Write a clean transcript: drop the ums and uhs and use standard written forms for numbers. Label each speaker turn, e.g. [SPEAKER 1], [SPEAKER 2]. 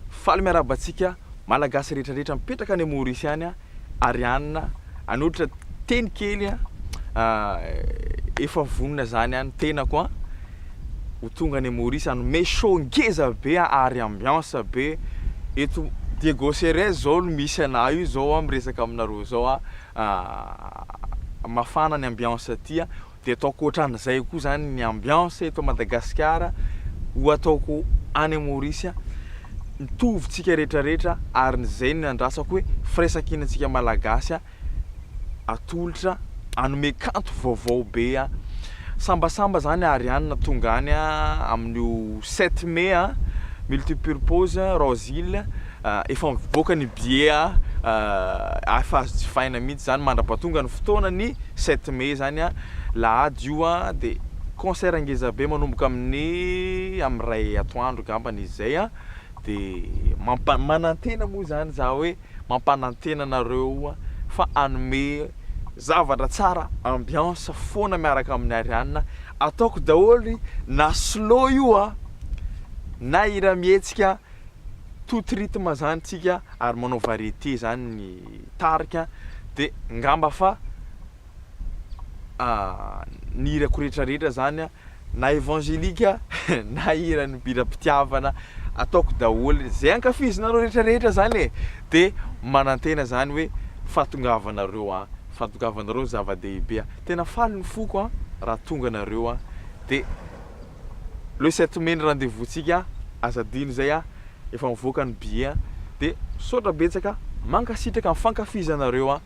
[SPEAKER 1] faly miarabantsika malagasy rehetrarehetra mipetraka any Maorisy any Ariane anotra teny kely efa vonona zany any tena koa ho tonga any Maorisy anome show ngeza be ary ambiance be eto Diego Ceres zao misy ana io zao amresaka aminareo zao mafana ny ambiance aty de ataoko ohatran'izay koa zany ny ambiance eto Madagasikara ho ataoko any Maorisy mitovitsika rehetrarehetra ary zay ny andrasako hoe firaisankinantsika malagasy atolotra anome kanto vaovao be sambasamba zany Ariane tonga any amin'io 7 mai multipurpose Rosile efa mivoaka ny billet afa jifaina mihitsy zany mandrapatonga ny fotoana ny 7 mai zany lahady io de concert ngeza be manomboka amin'ny ray atoandro gambany izay de manantena moa zany za hoe mampanantena nareo fa anome zavatra tsara ambiance foana miaraka amin'ny Ariane ataoko daholy na slow io na hira mietsika tout rythme zany tsika ary manao variété zany ny tarika de ngamba fa ny hirako rehetrarehetra zany na évangélika na hira ny bira-pitiavana ataoko daholy zay ankafizinareo rehetrarehetra zany de manantena zany hoe fatongavanareo zava-dehibe tena faly ny foko raha tonga nareo de le 7 mai rendez-vous tsika azadino zay efa mivoaka ny billet de sotra betsaka mankasitraka mifankafizanareo